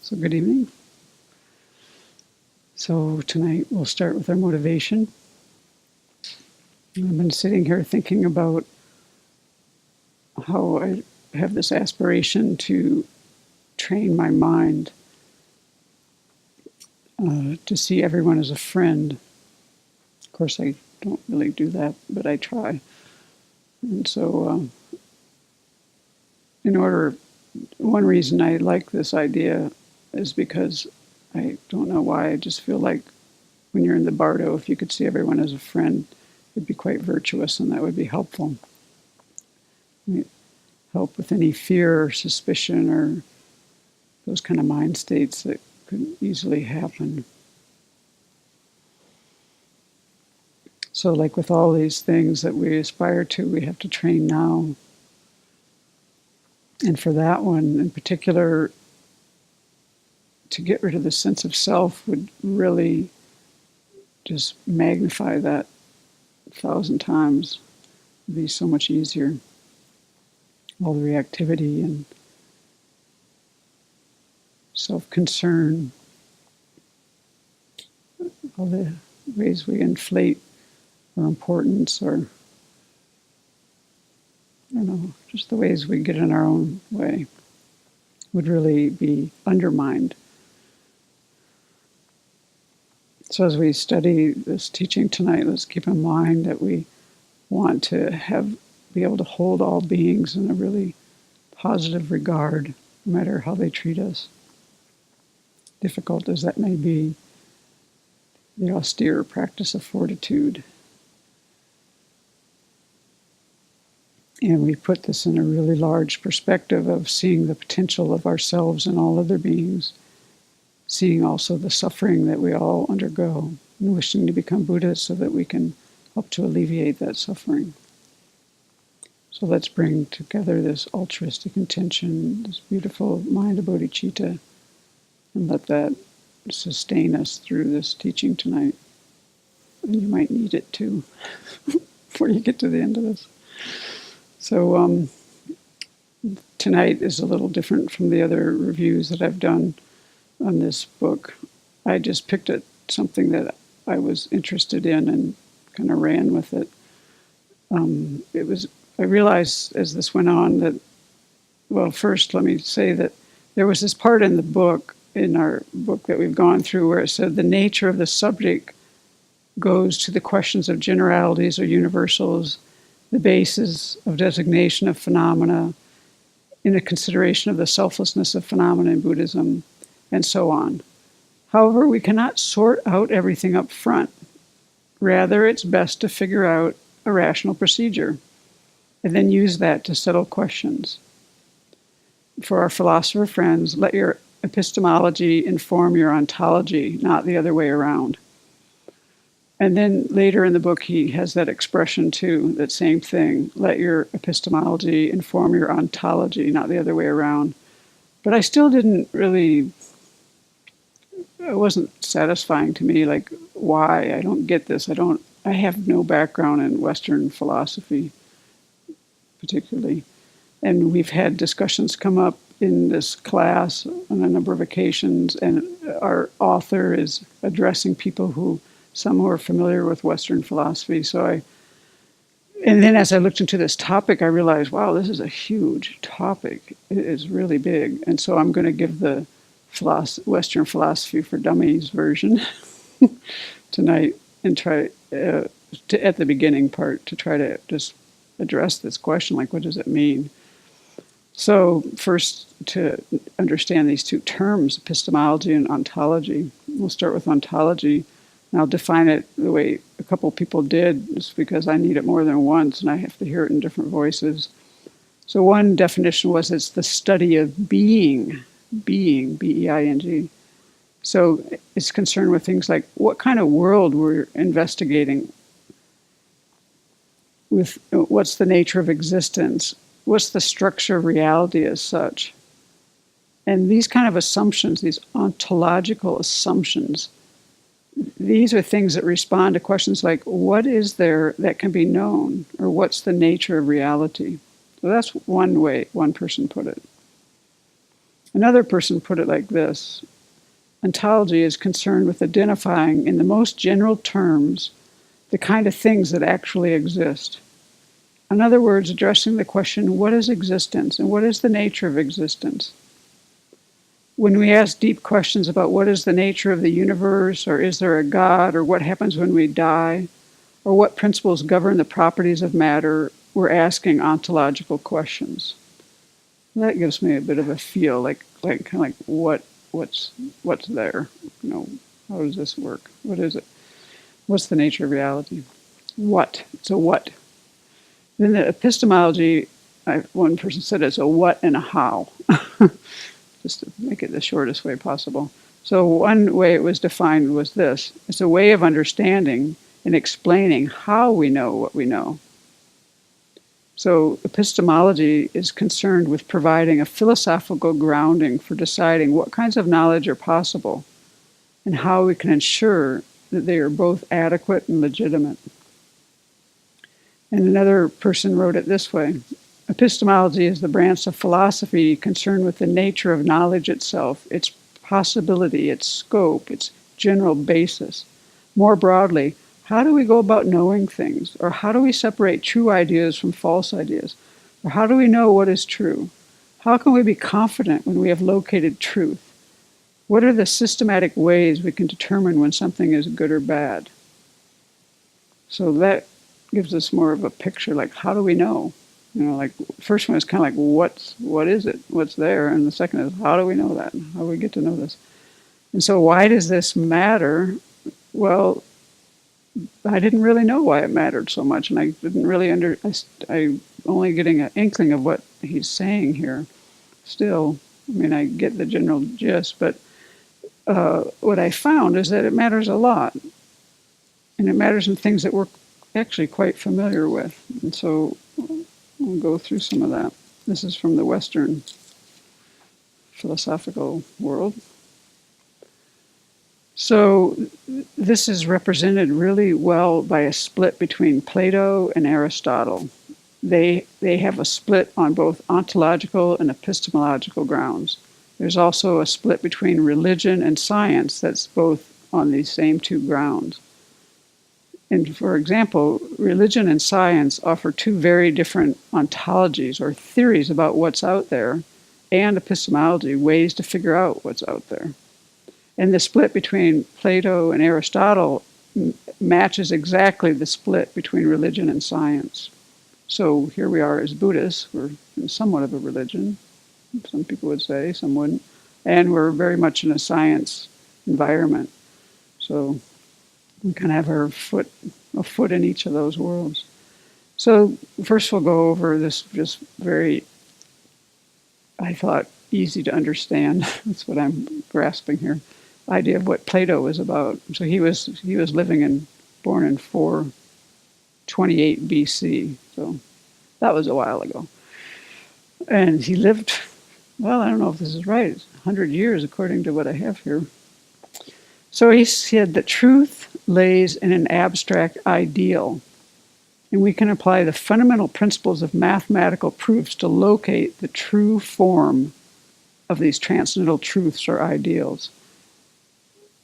So good evening. So tonight we'll start with our motivation. I've been sitting here thinking about how I have this aspiration to train my mind to see everyone as a friend. Of course, I don't really do that, but I try. And so one reason I like this idea is because I don't know why, I just feel like when you're in the bardo, if you could see everyone as a friend, it'd be quite virtuous, and that would be helpful. Help with any fear or suspicion or those kind of mind states that could easily happen. So like with all these things that we aspire to, we have to train now. And for that one in particular, to get rid of the sense of self would really just magnify that 1,000 times. It'd be so much easier. All the reactivity and self-concern, all the ways we inflate our importance, or I don't know, just the ways we get in our own way would really be undermined. So as we study this teaching tonight, let's keep in mind that we want to be able to hold all beings in a really positive regard, no matter how they treat us. Difficult as that may be, the austere practice of fortitude. And we put this in a really large perspective of seeing the potential of ourselves and all other beings, seeing also the suffering that we all undergo, and wishing to become Buddhists so that we can help to alleviate that suffering. So let's bring together this altruistic intention, this beautiful mind of bodhicitta, and let that sustain us through this teaching tonight. And you might need it too before you get to the end of this. So tonight is a little different from the other reviews that I've done on this book. I just picked something that I was interested in and kind of ran with it. I realized as this went on that, well, first let me say that there was this part in the book, in our book that we've gone through, where it said the nature of the subject goes to the questions of generalities or universals, the basis of designation of phenomena, in the consideration of the selflessness of phenomena in Buddhism, and so on. However, we cannot sort out everything up front. Rather, it's best to figure out a rational procedure and then use that to settle questions. For our philosopher friends, let your epistemology inform your ontology, not the other way around. And then later in the book, he has that expression too, that same thing, let your epistemology inform your ontology, not the other way around. But I still didn't really, it wasn't satisfying to me, like, why? I don't get this. I have no background in Western philosophy, particularly. And we've had discussions come up in this class on a number of occasions, and our author is addressing people some who are familiar with Western philosophy. And then as I looked into this topic, I realized, wow, this is a huge topic. It is really big. And so I'm going to give the Western Philosophy for Dummies version tonight and try at the beginning part to try to just address this question, like, what does it mean? So first, to understand these two terms, epistemology and ontology, we'll start with ontology. And I'll define it the way a couple people did, just because I need it more than once and I have to hear it in different voices. So one definition was it's the study of being, B-E-I-N-G. So it's concerned with things like what kind of world we're investigating, with what's the nature of existence, what's the structure of reality as such. And these kind of assumptions, these ontological assumptions, these are things that respond to questions like, what is there that can be known? Or what's the nature of reality? So that's one way one person put it. Another person put it like this: ontology is concerned with identifying in the most general terms the kind of things that actually exist. In other words, addressing the question, what is existence and what is the nature of existence? When we ask deep questions about what is the nature of the universe, or is there a God, or what happens when we die, or what principles govern the properties of matter, we're asking ontological questions. That gives me a bit of a feel, like kind of like what's there? How does this work? What is it? What's the nature of reality? What? It's a what. Then the epistemology, one person said it's a what and a how, just to make it the shortest way possible. So one way it was defined was this: it's a way of understanding and explaining how we know what we know. So epistemology is concerned with providing a philosophical grounding for deciding what kinds of knowledge are possible and how we can ensure that they are both adequate and legitimate. And another person wrote it this way: epistemology is the branch of philosophy concerned with the nature of knowledge itself, its possibility, its scope, its general basis. More broadly, how do we go about knowing things? Or how do we separate true ideas from false ideas? Or how do we know what is true? How can we be confident when we have located truth? What are the systematic ways we can determine when something is good or bad? So that gives us more of a picture, like how do we know? Like first one is kind of like what is it? What's there? And the second is how do we know that? How do we get to know this? And so why does this matter? Well, I didn't really know why it mattered so much, and I didn't really I'm only getting an inkling of what he's saying here. Still, I get the general gist, but what I found is that it matters a lot, and it matters in things that we're actually quite familiar with. And so we'll go through some of that. This is from the Western philosophical world. So this is represented really well by a split between Plato and Aristotle. They have a split on both ontological and epistemological grounds. There's also a split between religion and science that's both on these same two grounds. And for example, religion and science offer two very different ontologies or theories about what's out there, and epistemology, ways to figure out what's out there. And the split between Plato and Aristotle matches exactly the split between religion and science. So here we are as Buddhists. We're in somewhat of a religion, some people would say, some wouldn't. And we're very much in a science environment. So we kind of have a foot in each of those worlds. So first we'll go over this just very, I thought, easy to understand. That's what I'm grasping here. Idea of what Plato was about. So he was born in 428 BC. So that was a while ago. And he lived, well, I don't know if this is right, it's 100 years according to what I have here. So he said that truth lays in an abstract ideal, and we can apply the fundamental principles of mathematical proofs to locate the true form of these transcendental truths or ideals.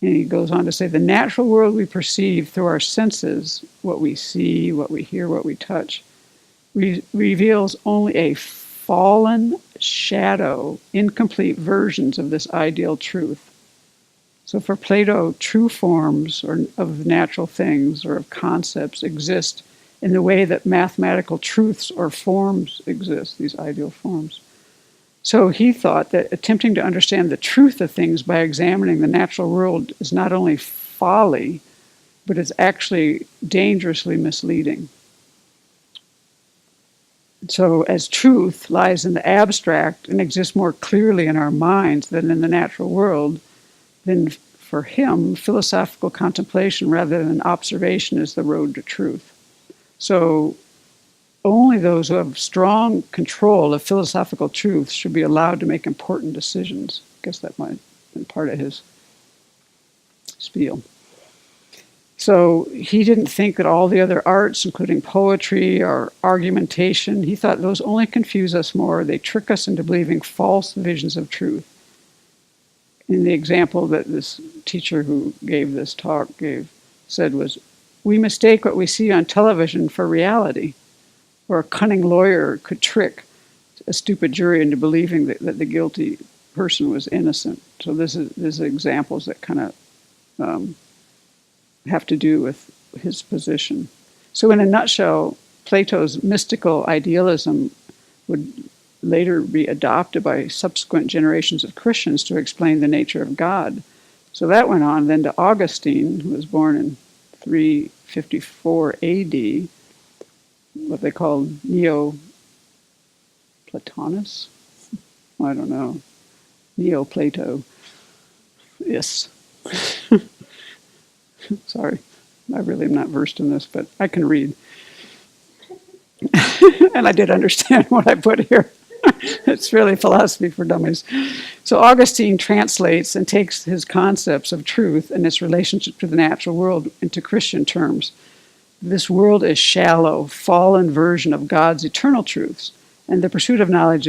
And he goes on to say, the natural world we perceive through our senses, what we see, what we hear, what we touch, reveals only a fallen shadow, incomplete versions of this ideal truth. So for Plato, true forms of natural things or of concepts exist in the way that mathematical truths or forms exist, these ideal forms. So he thought that attempting to understand the truth of things by examining the natural world is not only folly, but it's actually dangerously misleading. So as truth lies in the abstract and exists more clearly in our minds than in the natural world, then for him, philosophical contemplation rather than observation is the road to truth. So only those who have strong control of philosophical truths should be allowed to make important decisions. I guess that might have been part of his spiel. So he didn't think that all the other arts, including poetry or argumentation, he thought those only confuse us more. They trick us into believing false visions of truth. And the example that this teacher who gave this talk said was, we mistake what we see on television for reality, or a cunning lawyer could trick a stupid jury into believing that the guilty person was innocent. So these are examples that kind of have to do with his position. So in a nutshell, Plato's mystical idealism would later be adopted by subsequent generations of Christians to explain the nature of God. So that went on then to Augustine, who was born in 354 AD, what they called Neo-Platonus? I don't know. Neo-Plato. Yes. Sorry, I really am not versed in this, but I can read. And I did understand what I put here. It's really philosophy for dummies. So Augustine translates and takes his concepts of truth and its relationship to the natural world into Christian terms. This world is shallow, fallen version of God's eternal truths, and the pursuit of knowledge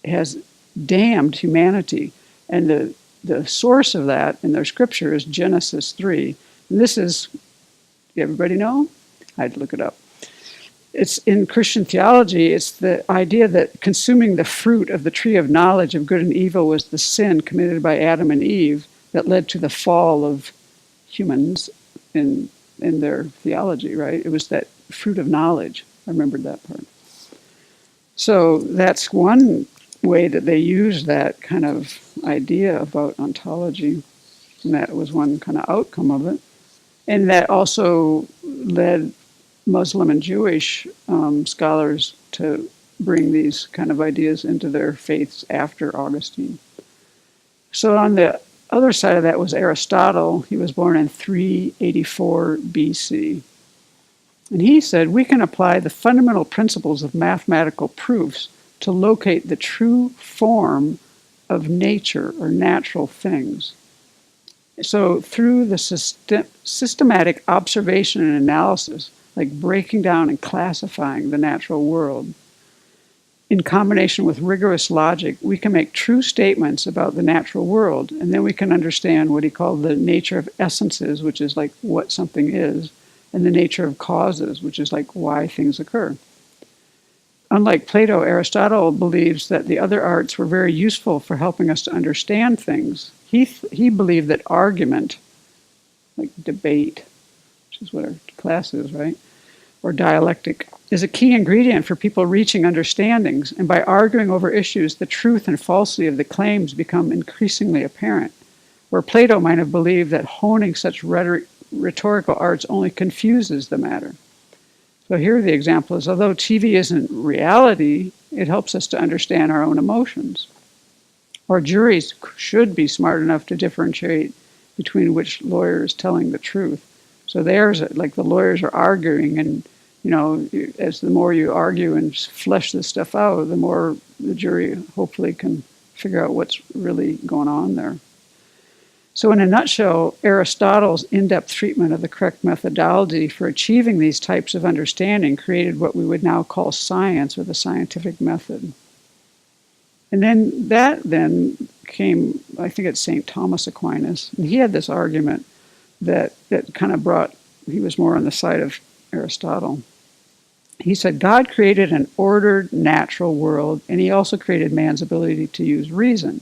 has damned humanity. And the source of that in their scripture is Genesis 3. And this is, everybody know? I had to look it up. It's in Christian theology, it's the idea that consuming the fruit of the tree of knowledge of good and evil was the sin committed by Adam and Eve that led to the fall of humans in their theology, right? It was that fruit of knowledge. I remembered that part. So that's one way that they use that kind of idea about ontology, and that was one kind of outcome of it. And that also led Muslim and Jewish scholars to bring these kind of ideas into their faiths after Augustine. So on the other side of that was Aristotle. He was born in 384 BC. And he said, we can apply the fundamental principles of mathematical proofs to locate the true form of nature or natural things. So through the systematic observation and analysis, like breaking down and classifying the natural world, in combination with rigorous logic, we can make true statements about the natural world, and then we can understand what he called the nature of essences, which is like what something is, and the nature of causes, which is like why things occur. Unlike Plato, Aristotle believes that the other arts were very useful for helping us to understand things. He believed that argument, like debate, which is what our class is, right? Or dialectic, is a key ingredient for people reaching understandings. And by arguing over issues, the truth and falsity of the claims become increasingly apparent. Where Plato might have believed that honing such rhetorical arts only confuses the matter. So here the example is, although TV isn't reality, it helps us to understand our own emotions. Or juries should be smart enough to differentiate between which lawyer is telling the truth. So there's like the lawyers are arguing, and as the more you argue and flesh this stuff out, the more the jury hopefully can figure out what's really going on there. So in a nutshell, Aristotle's in-depth treatment of the correct methodology for achieving these types of understanding created what we would now call science, or the scientific method. And then that came, I think it's St. Thomas Aquinas, and he had this argument that kind of brought, he was more on the side of Aristotle. He said, God created an ordered natural world, and he also created man's ability to use reason.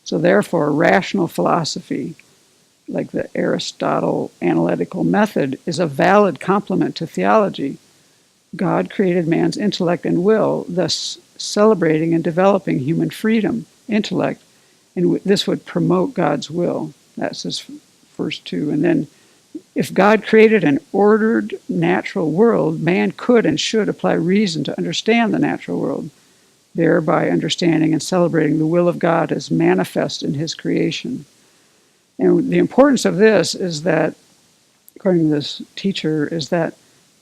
So therefore, rational philosophy, like the Aristotle analytical method, is a valid complement to theology. God created man's intellect and will, thus celebrating and developing human freedom, intellect, and this would promote God's will. That's his first two. And then, if God created an ordered natural world, man could and should apply reason to understand the natural world, thereby understanding and celebrating the will of God as manifest in his creation. And the importance of this is that, according to this teacher, is that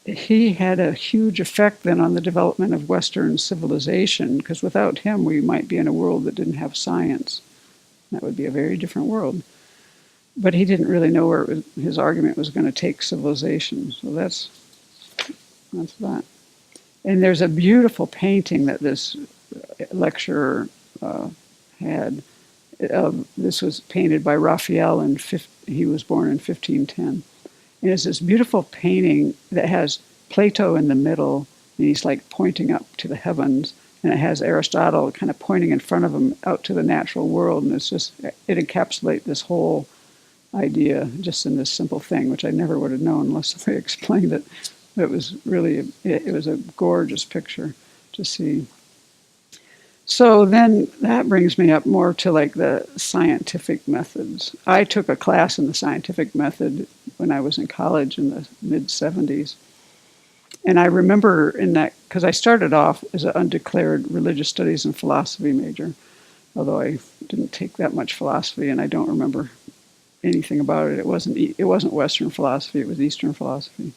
he had a huge effect then on the development of Western civilization, because without him we might be in a world that didn't have science. That would be a very different world. But he didn't really know where his argument was going to take civilization. So that's that. And there's a beautiful painting that this lecturer had, This was painted by Raphael, and he was born in 1510. And it's this beautiful painting that has Plato in the middle, and he's like pointing up to the heavens, and it has Aristotle kind of pointing in front of him out to the natural world, and it encapsulates this whole idea just in this simple thing, which I never would have known unless somebody explained it. It was really, it was a gorgeous picture to see. So then that brings me up more to like the scientific methods. I took a class in the scientific method when I was in college in the mid-70s. And I remember in that, because I started off as an undeclared religious studies and philosophy major, although I didn't take that much philosophy and I don't remember anything about it. It wasn't Western philosophy, it was Eastern philosophy.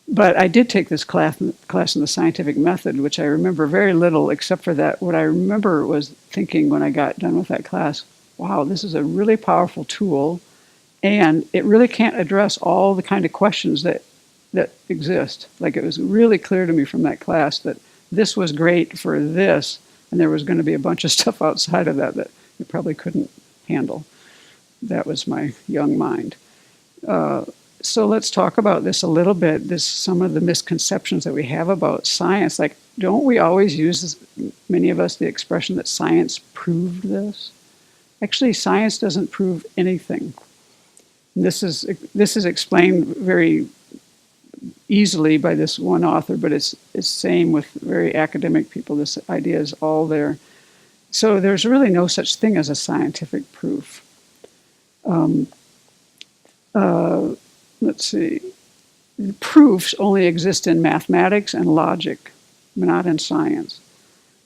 But I did take this class in the scientific method, which I remember very little, except for that what I remember was thinking when I got done with that class, wow, this is a really powerful tool, and it really can't address all the kind of questions that exist. Like, it was really clear to me from that class that this was great for this, and there was going to be a bunch of stuff outside of that it probably couldn't handle. That was my young mind. So let's talk about this a little bit, some of the misconceptions that we have about science. Like, don't we always use, many of us, the expression that science proved this? Actually, science doesn't prove anything. This is explained very easily by this one author, but it's same with very academic people. This idea is all there. So there's really no such thing as a scientific proof. Let's see. Proofs only exist in mathematics and logic, but not in science.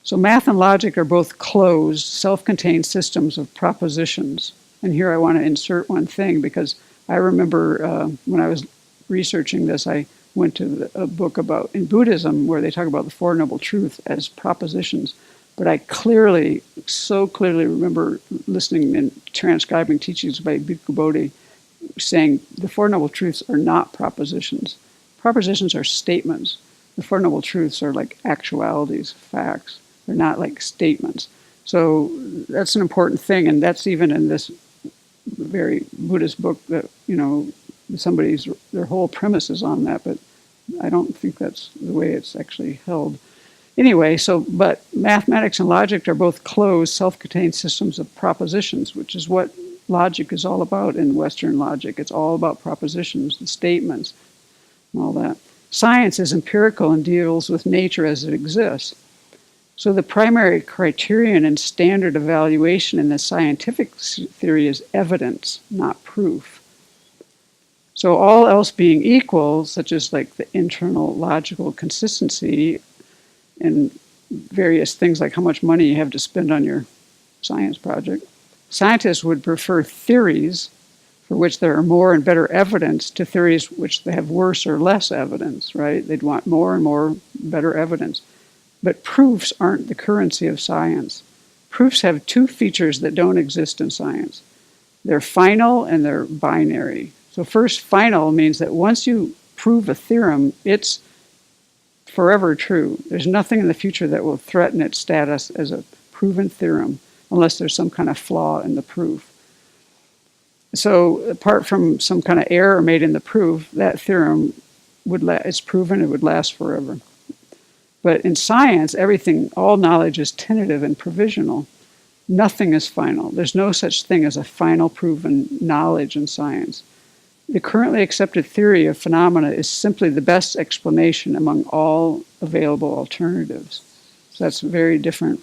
So math and logic are both closed, self-contained systems of propositions. And here I want to insert one thing, because I remember when I was researching this, I went to a book in Buddhism where they talk about the Four Noble Truths as propositions. But I so clearly remember listening and transcribing teachings by Bhikkhu Bodhi saying the Four Noble Truths are not propositions. Propositions are statements. The Four Noble Truths are like actualities, facts. They're not like statements. So that's an important thing, and that's even in this very Buddhist book that, their whole premise is on that, but I don't think that's the way it's actually held. Anyway, but mathematics and logic are both closed, self-contained systems of propositions, which is what logic is all about in Western logic. It's all about propositions, the statements, and all that. Science is empirical and deals with nature as it exists. So the primary criterion and standard evaluation in the scientific theory is evidence, not proof. So all else being equal, such as like the internal logical consistency and various things like how much money you have to spend on your science project, scientists would prefer theories for which there are more and better evidence to theories which they have worse or less evidence, right? They'd want more and more better evidence. But proofs aren't the currency of science. Proofs have two features that don't exist in science. They're final and they're binary. So first, final means that once you prove a theorem, it's forever true. There's nothing in the future that will threaten its status as a proven theorem, unless there's some kind of flaw in the proof. So apart from some kind of error made in the proof, that theorem it's proven, it would last forever. But in science, all knowledge is tentative and provisional. Nothing is final. There's no such thing as a final proven knowledge in science. The currently accepted theory of phenomena is simply the best explanation among all available alternatives. So that's a very different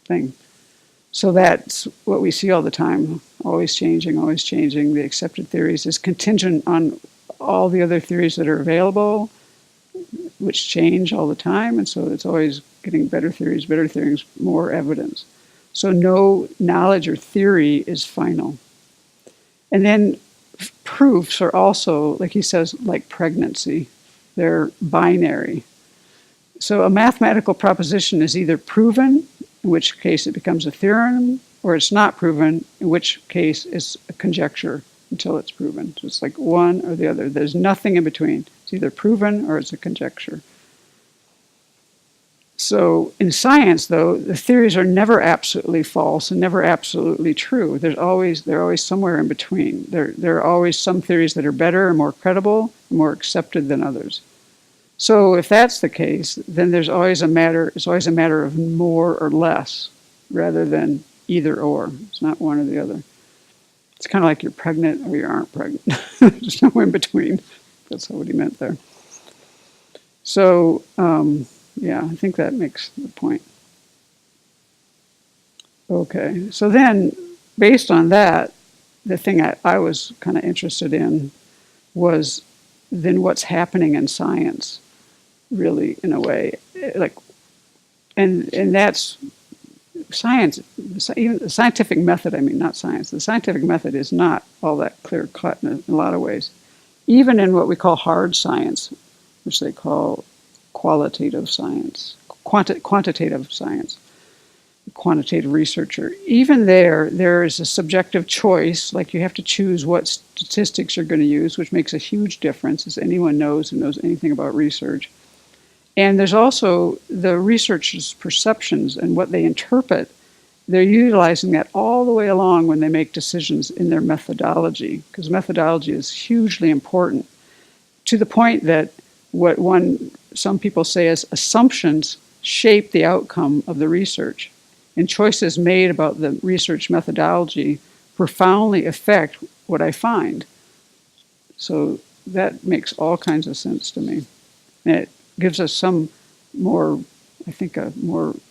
thing. So that's what we see all the time, always changing, always changing. The accepted theories is contingent on all the other theories that are available, which change all the time, and so it's always getting better theories, more evidence. So no knowledge or theory is final. And then proofs are also, like he says, like pregnancy. They're binary. So a mathematical proposition is either proven, in which case it becomes a theorem, or it's not proven, in which case it's a conjecture until it's proven. So it's like one or the other. There's nothing in between. It's either proven or it's a conjecture. So in science, though, the theories are never absolutely false and never absolutely true. They're always somewhere in between. There are always some theories that are better and more credible and more accepted than others. So if that's the case, then it's always a matter of more or less rather than either or. It's not one or the other. It's kind of like you're pregnant or you aren't pregnant. There's no in between. That's what he meant there. So, yeah, I think that makes the point. Okay, so then, based on that, the thing I was kind of interested in was then what's happening in science, really, in a way. Like, and that's science, even the scientific method, not science, the scientific method is not all that clear-cut in a lot of ways. Even in what we call hard science, which they call qualitative science, quantitative science, quantitative researcher, even there is a subjective choice, like you have to choose what statistics you're going to use, which makes a huge difference, as anyone knows who knows anything about research. And there's also the researchers' perceptions and what they interpret. They're utilizing that all the way along when they make decisions in their methodology, because methodology is hugely important, to the point that some people say as assumptions shape the outcome of the research, and choices made about the research methodology profoundly affect what I find. So that makes all kinds of sense to me. And it gives us a more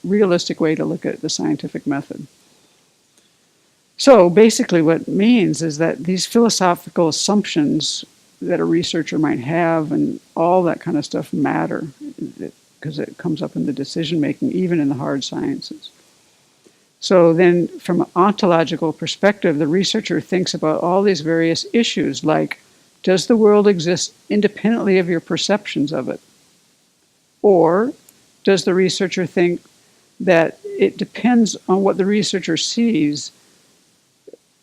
realistic way to look at the scientific method. So basically what it means is that these philosophical assumptions that a researcher might have and all that kind of stuff matter, because it comes up in the decision making, even in the hard sciences. So then from an ontological perspective, the researcher thinks about all these various issues, like, does the world exist independently of your perceptions of it? Or does the researcher think that it depends on what the researcher sees,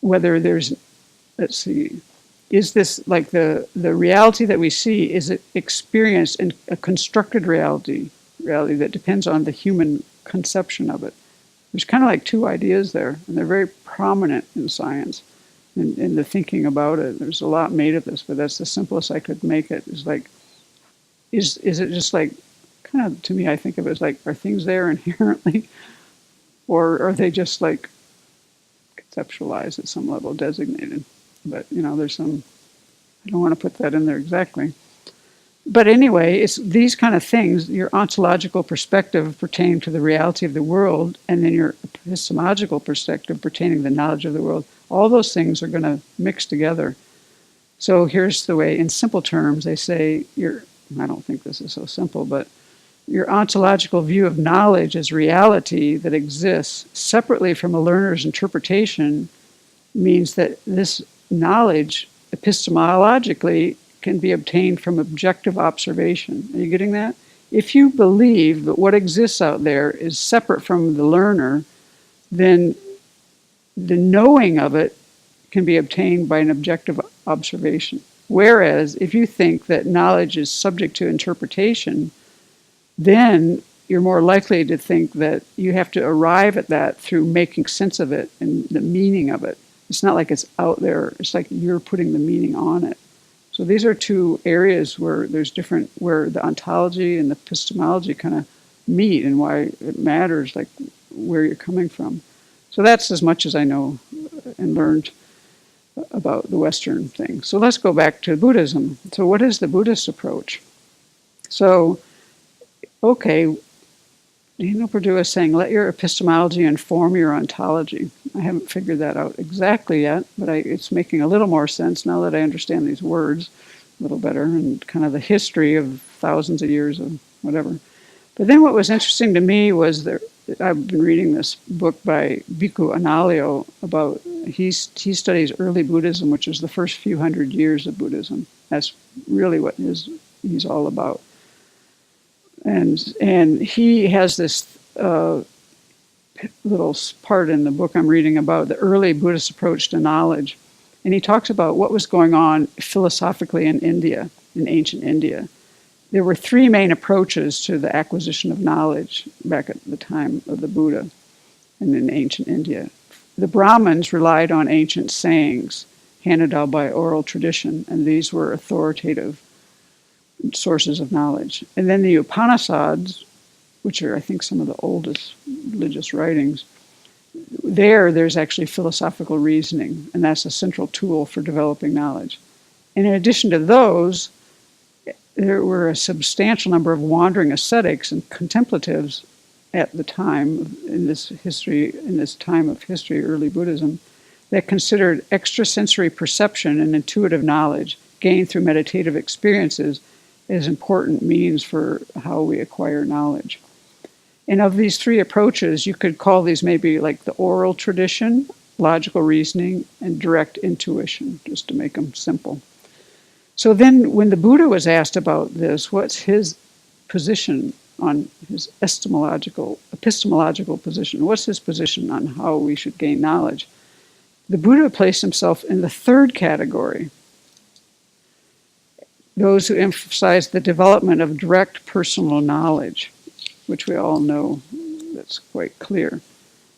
whether there's, is this like the reality that we see, is it experienced in a constructed reality that depends on the human conception of it? There's kind of like two ideas there, and they're very prominent in science, in the thinking about it. There's a lot made of this, but that's the simplest I could make it. Is like, is it just like, kind of, to me, I think of it as like, are things there inherently, or are they just like conceptualized at some level, designated? But there's some, I don't want to put that in there exactly. But anyway, it's these kind of things, your ontological perspective pertaining to the reality of the world, and then your epistemological perspective pertaining to the knowledge of the world, all those things are going to mix together. So here's the way, in simple terms, they say, I don't think this is so simple, but your ontological view of knowledge as reality that exists separately from a learner's interpretation means that this knowledge, epistemologically, can be obtained from objective observation. Are you getting that? If you believe that what exists out there is separate from the learner, then the knowing of it can be obtained by an objective observation. Whereas if you think that knowledge is subject to interpretation, then you're more likely to think that you have to arrive at that through making sense of it and the meaning of it. It's not like it's out there. It's like you're putting the meaning on it. So these are two areas where where the ontology and the epistemology kind of meet, and why it matters, like where you're coming from. So that's as much as I know and learned about the Western thing. So let's go back to Buddhism. So what is the Buddhist approach? So, okay, Daniel Perdue is saying, let your epistemology inform your ontology. I haven't figured that out exactly yet, but it's making a little more sense now that I understand these words a little better, and kind of the history of thousands of years of whatever. But then what was interesting to me was I've been reading this book by Bhikkhu Analayo about, he studies early Buddhism, which is the first few hundred years of Buddhism. That's really what he's all about. And he has this little part in the book I'm reading about the early Buddhist approach to knowledge. And he talks about what was going on philosophically in India, in ancient India. there were three main approaches to the acquisition of knowledge back at the time of the Buddha and in ancient India. The Brahmins relied on ancient sayings handed down by oral tradition, and these were authoritative sources of knowledge. And then the Upanishads, which are, I think, some of the oldest religious writings, there's actually philosophical reasoning, and that's a central tool for developing knowledge. And in addition to those, there were a substantial number of wandering ascetics and contemplatives at the time, in this time of history, early Buddhism, that considered extrasensory perception and intuitive knowledge gained through meditative experiences as important means for how we acquire knowledge. And of these three approaches, you could call these maybe like the oral tradition, logical reasoning, and direct intuition, just to make them simple. So then when the Buddha was asked about this, what's his position on his epistemological position? What's his position on how we should gain knowledge? The Buddha placed himself in the third category, those who emphasize the development of direct personal knowledge, which we all know that's quite clear.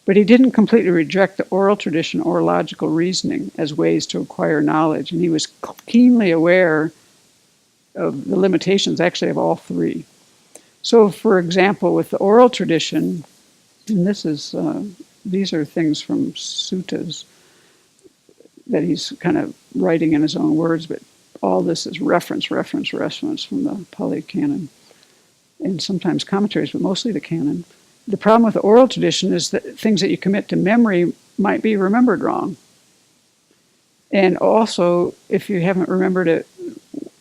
But he didn't completely reject the oral tradition or logical reasoning as ways to acquire knowledge, and he was keenly aware of the limitations, actually, of all three. So, for example, with the oral tradition, and these are things from suttas that he's kind of writing in his own words, but all this is reference from the Pali Canon, and sometimes commentaries, but mostly the Canon. The problem with the oral tradition is that things that you commit to memory might be remembered wrong. And also, if you haven't remembered it,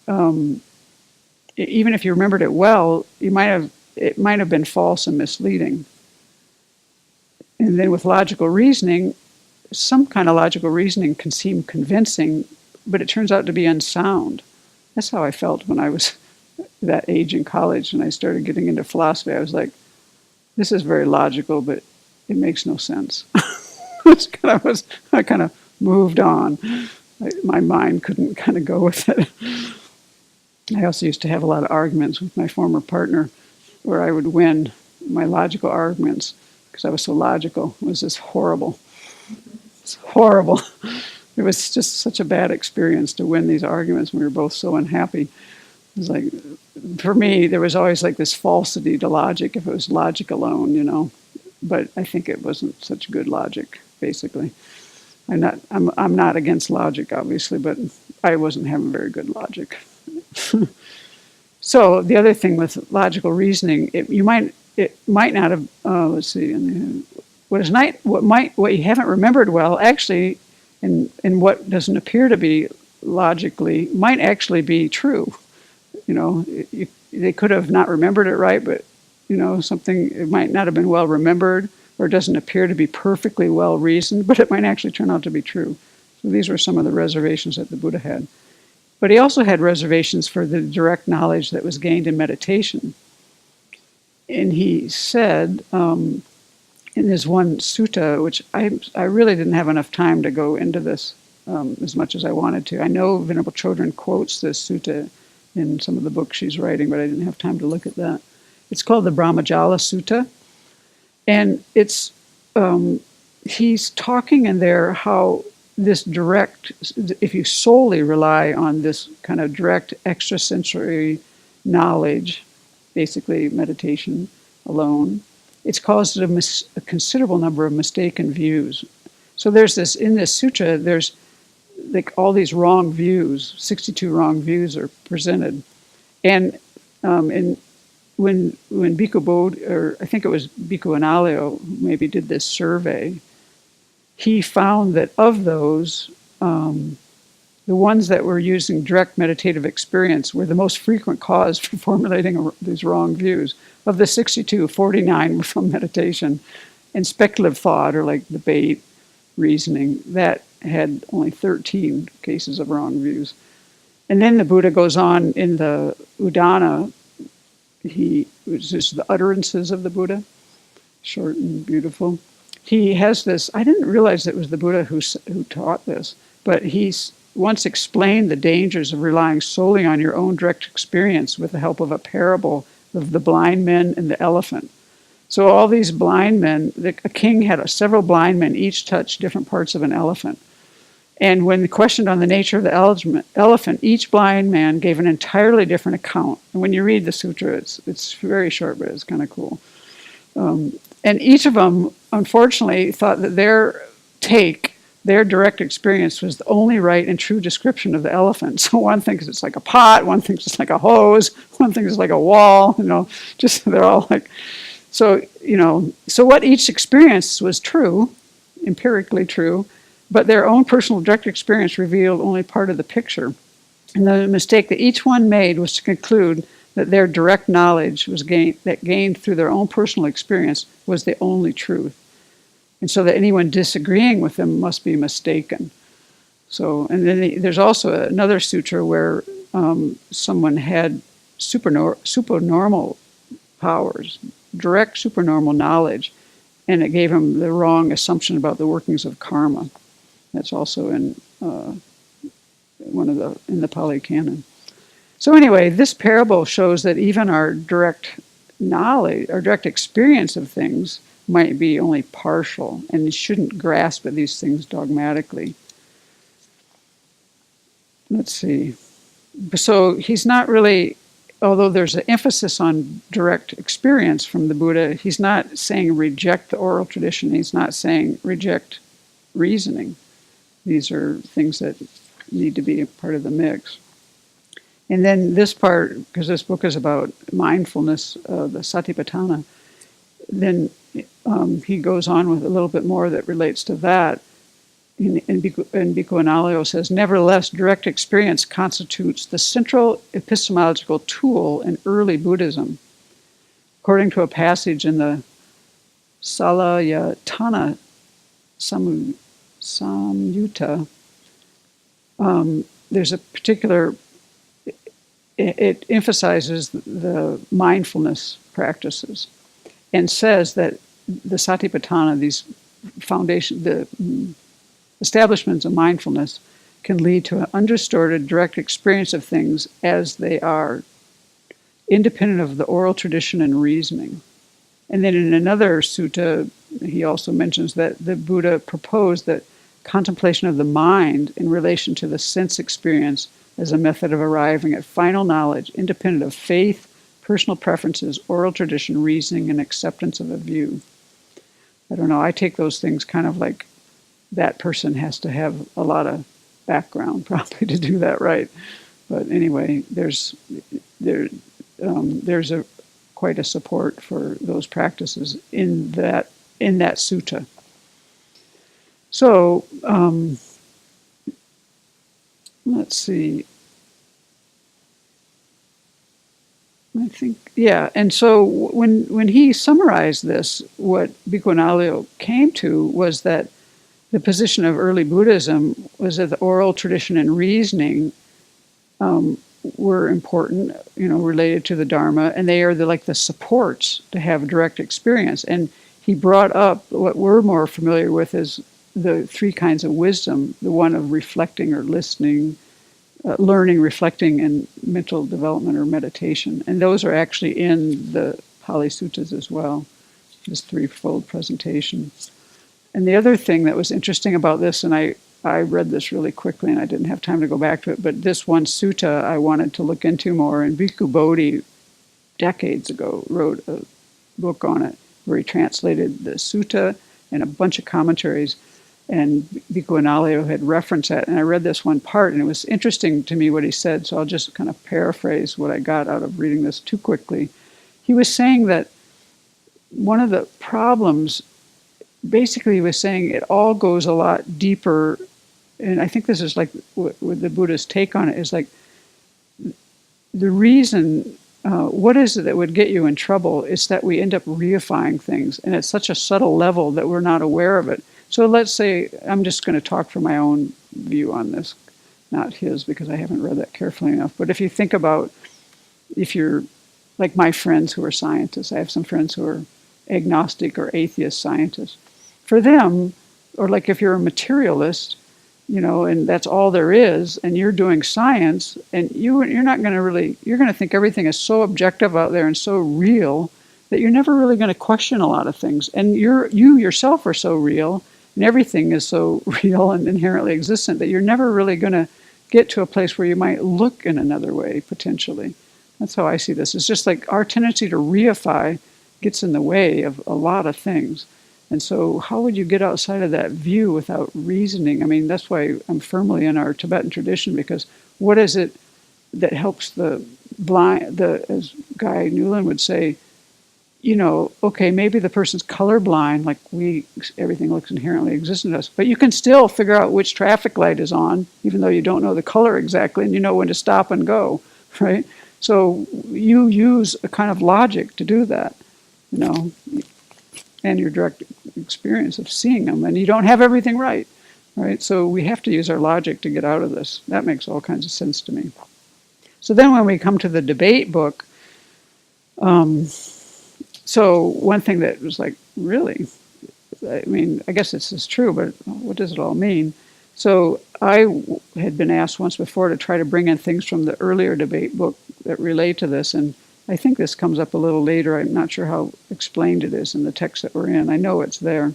even if you remembered it well, it might have been false and misleading. And then with logical reasoning, some kind of logical reasoning can seem convincing, but it turns out to be unsound. That's how I felt when I was that age in college, and I started getting into philosophy. I was like, this is very logical, but it makes no sense. I kind of moved on. My mind couldn't kind of go with it. I also used to have a lot of arguments with my former partner where I would win my logical arguments because I was so logical. It was just horrible. It's horrible. It was just such a bad experience to win these arguments when we were both so unhappy. It was like, for me, there was always like this falsity to logic if it was logic alone, you know. But I think it wasn't such good logic, basically. I'm not against logic, obviously, but I wasn't having very good logic. So the other thing with logical reasoning, it might not have. Let's see. What you haven't remembered well, actually, and what doesn't appear to be logically, might actually be true. You know, they could have not remembered it right, but you know, it might not have been well remembered, or it doesn't appear to be perfectly well reasoned, but it might actually turn out to be true. So these were some of the reservations that the Buddha had. But he also had reservations for the direct knowledge that was gained in meditation. And he said, in this one sutta, which I really didn't have enough time to go into this as much as I wanted to. I know Venerable Chodron quotes this sutta in some of the books she's writing, but I didn't have time to look at that. It's called the Brahmajala Sutta. And it's he's talking in there how this direct, if you solely rely on this kind of direct extrasensory knowledge, basically meditation alone, it's caused a considerable number of mistaken views. So there's this, in this sutra, there's like all these wrong views, 62 wrong views are presented. And when Bhikkhu Bodhi, or I think it was Bhikkhu Analayo who maybe did this survey, he found that of those, the ones that were using direct meditative experience were the most frequent cause for formulating these wrong views. Of the 62, 49 were from meditation. And speculative thought, or like debate, reasoning, that had only 13 cases of wrong views. And then the Buddha goes on in the Udana, which is the utterances of the Buddha, short and beautiful. He has this, I didn't realize it was the Buddha who taught this, but once explained the dangers of relying solely on your own direct experience with the help of a parable of the blind men and the elephant. So all these blind men, a king had several blind men, each touch different parts of an elephant. And when questioned on the nature of the elephant, each blind man gave an entirely different account. And when you read the sutra, it's very short, but it's kind of cool. And each of them, unfortunately, thought that their direct experience was the only right and true description of the elephant. So one thinks it's like a pot, one thinks it's like a hose, one thinks it's like a wall, just they're all like, so what each experience was true, empirically true, but their own personal direct experience revealed only part of the picture. And the mistake that each one made was to conclude that their direct knowledge gained through their own personal experience was the only truth. And so that anyone disagreeing with them must be mistaken. So, and then there's also another sutra where someone had supernormal powers, direct supernormal knowledge, and it gave him the wrong assumption about the workings of karma. That's also in in the Pali Canon. So anyway, this parable shows that even our direct knowledge, our direct experience of things might be only partial, and you shouldn't grasp at these things dogmatically. Let's see. So he's not really, although there's an emphasis on direct experience from the Buddha, he's not saying reject the oral tradition. He's not saying reject reasoning. These are things that need to be a part of the mix. And then this part, because this book is about mindfulness, the Satipatthana, then he goes on with a little bit more that relates to that. And Bhikkhu Analayo says, nevertheless, direct experience constitutes the central epistemological tool in early Buddhism. According to a passage in the Salayatana Samyutta, there's a particular, it emphasizes the mindfulness practices and says that the Satipatthana, these foundation, the establishments of mindfulness, can lead to an undistorted direct experience of things as they are, independent of the oral tradition and reasoning. And then in another sutta, he also mentions that the Buddha proposed that contemplation of the mind in relation to the sense experience as a method of arriving at final knowledge, independent of faith, personal preferences, oral tradition, reasoning, and acceptance of a view. I don't know, I take those things kind of like that person has to have a lot of background probably to do that right. But anyway, there's quite a support for those practices in that sutta. So let's see. I think, yeah. And so when he summarized this, what Bhikkhu Analayo came to was that the position of early Buddhism was that the oral tradition and reasoning were important, related to the Dharma, and they are like the supports to have direct experience. And he brought up what we're more familiar with as the three kinds of wisdom, the one of reflecting or listening, learning, reflecting, and mental development or meditation. And those are actually in the Pali Suttas as well, this threefold presentation. And the other thing that was interesting about this, and I read this really quickly and I didn't have time to go back to it, but this one sutta I wanted to look into more, and Bhikkhu Bodhi decades ago wrote a book on it where he translated the sutta and a bunch of commentaries, and Bhikkhu Analayo had referenced that, and I read this one part, and it was interesting to me what he said, so I'll just kind of paraphrase what I got out of reading this too quickly. He was saying that one of the problems, basically he was saying it all goes a lot deeper, and I think this is like what the Buddha's take on it is like, the reason, what is it that would get you in trouble is that we end up reifying things, and at such a subtle level that we're not aware of it. So let's say, I'm just going to talk from my own view on this, not his, because I haven't read that carefully enough. But if you think about, if you're like my friends who are scientists, I have some friends who are agnostic or atheist scientists. For them, or like if you're a materialist, and that's all there is, and you're doing science, and you're not going to really, you're going to think everything is so objective out there and so real that you're never really going to question a lot of things. And you yourself are so real, and everything is so real and inherently existent that you're never really going to get to a place where you might look in another way, potentially. That's how I see this. It's just like our tendency to reify gets in the way of a lot of things. And so how would you get outside of that view without reasoning? I mean, that's why I'm firmly in our Tibetan tradition, because what is it that helps the blind, as Guy Newland would say, okay, maybe the person's colorblind, like everything looks inherently existent to us, but you can still figure out which traffic light is on, even though you don't know the color exactly, and you know when to stop and go, right? So you use a kind of logic to do that, and your direct experience of seeing them, and you don't have everything right? So we have to use our logic to get out of this. That makes all kinds of sense to me. So then when we come to the debate book, so one thing that was like, really, I mean, I guess this is true, but what does it all mean? So I had been asked once before to try to bring in things from the earlier debate book that relate to this, and I think this comes up a little later. I'm not sure how explained it is in the text that we're in. I know it's there.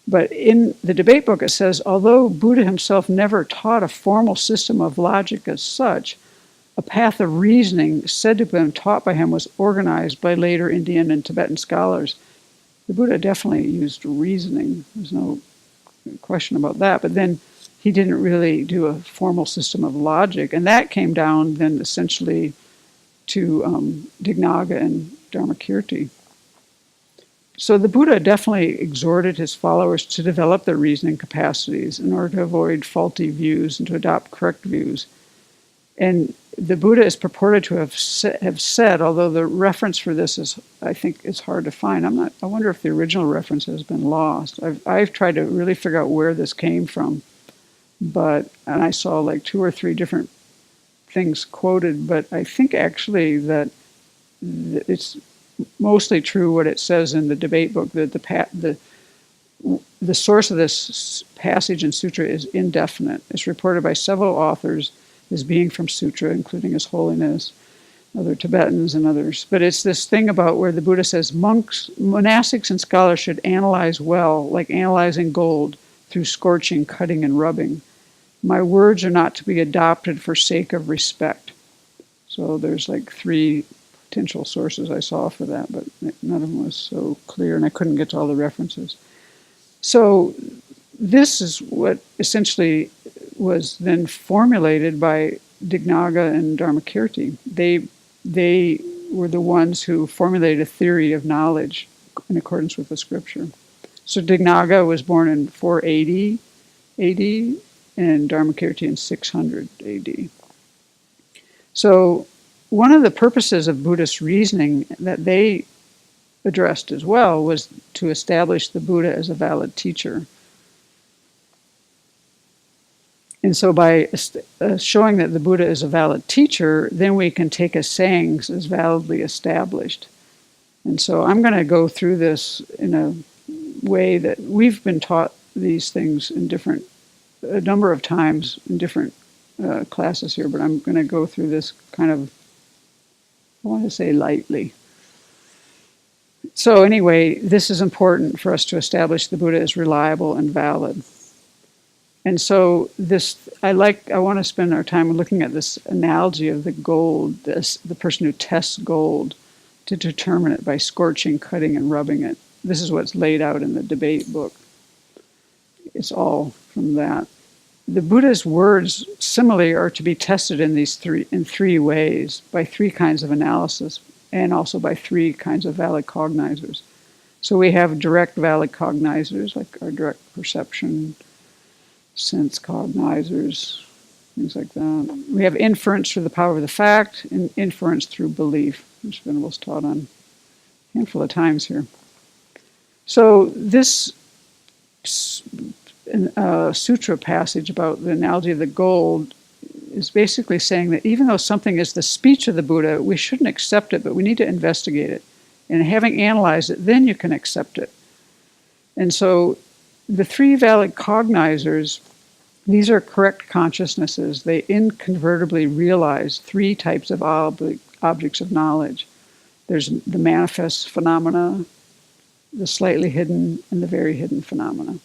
But in the debate book it says, although Buddha himself never taught a formal system of logic as such, a path of reasoning said to have been taught by him was organized by later Indian and Tibetan scholars. The Buddha definitely used reasoning. There's no question about that. But then he didn't really do a formal system of logic. And that came down then essentially to Dignaga and Dharmakirti. So the Buddha definitely exhorted his followers to develop their reasoning capacities in order to avoid faulty views and to adopt correct views. And the Buddha is purported to have said, although the reference for this is, I think, is hard to find. I wonder if the original reference has been lost. I've tried to really figure out where this came from, and I saw like 2 or 3 different things quoted, but I think actually that it's mostly true what it says in the debate book, that the source of this passage in sutra is indefinite. It's reported by several authors as being from sutra, including His Holiness, other Tibetans and others. But it's this thing about where the Buddha says monastics and scholars should analyze well, like analyzing gold, through scorching, cutting, and rubbing. My words are not to be adopted for sake of respect. So there's like 3 potential sources I saw for that, but none of them was so clear, and I couldn't get to all the references. So this is what essentially was then formulated by Dignaga and Dharmakirti. They were the ones who formulated a theory of knowledge in accordance with the scripture. So Dignaga was born in 480 AD and Dharmakirti in 600 AD. So one of the purposes of Buddhist reasoning that they addressed as well was to establish the Buddha as a valid teacher. And so by showing that the Buddha is a valid teacher, then we can take his sayings as validly established. And so I'm going to go through this in a way that we've been taught these things in a number of times in different classes here, but I'm going to go through this kind of, I want to say lightly. So anyway, this is important for us to establish the Buddha as reliable and valid. And so I want to spend our time looking at this analogy of the gold, the person who tests gold to determine it by scorching, cutting, and rubbing it. This is what's laid out in the debate book. It's all from that. The Buddha's words similarly are to be tested in 3 ways, by 3 kinds of analysis, and also by 3 kinds of valid cognizers. So we have direct valid cognizers, like our direct perception, sense cognizers, things like that. We have inference through the power of the fact, and inference through belief, which Venerable's taught on a handful of times here. So this sutra passage about the analogy of the gold is basically saying that even though something is the speech of the Buddha, we shouldn't accept it, but we need to investigate it. And having analyzed it, then you can accept it. And so the 3 valid cognizers These are correct consciousnesses. They inconvertibly realize three types of objects of knowledge. There's the manifest phenomena, the slightly hidden, and the very hidden phenomena.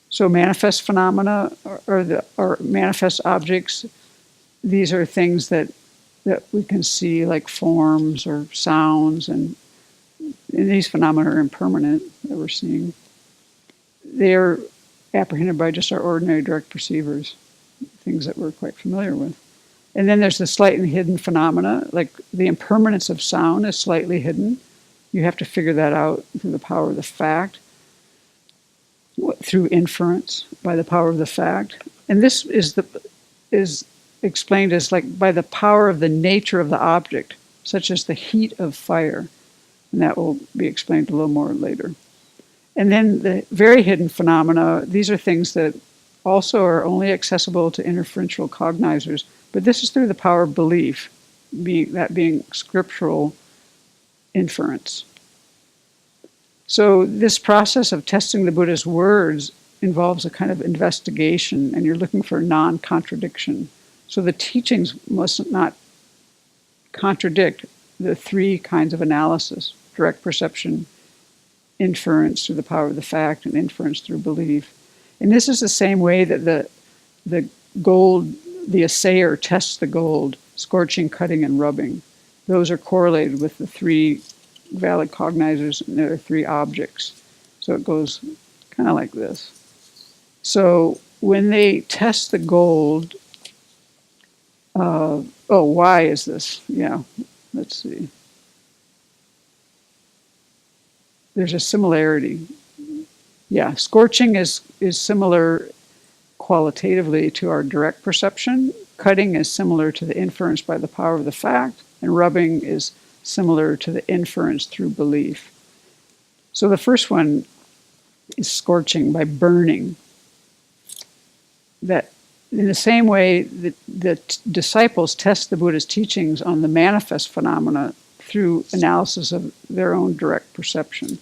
So manifest phenomena or manifest objects, these are things that we can see, like forms or sounds, and these phenomena are impermanent that we're seeing. They're apprehended by just our ordinary direct perceivers, things that we're quite familiar with. And then there's the slightly hidden phenomena, like the impermanence of sound is slightly hidden. You have to figure that out through the power of the fact, through inference by the power of the fact. And this is explained as like by the power of the nature of the object, such as the heat of fire. And that will be explained a little more later. And then the very hidden phenomena, these are things that also are only accessible to interferential cognizers, but this is through the power of belief, being scriptural inference. So this process of testing the Buddha's words involves a kind of investigation, and you're looking for non-contradiction. So the teachings must not contradict the three kinds of analysis: direct perception, inference through the power of the fact, and inference through belief. And this is the same way that the gold, the assayer tests the gold: scorching, cutting, and rubbing. Those are correlated with the three valid cognizers, and there are three objects. So it goes kind of like this. So when they test the gold, why is this? Yeah, let's see. There's a similarity. Yeah, scorching is similar qualitatively to our direct perception. Cutting is similar to the inference by the power of the fact, and rubbing is similar to the inference through belief. So the first one is scorching, by burning. That in the same way that the disciples test the Buddha's teachings on the manifest phenomena through analysis of their own direct perception.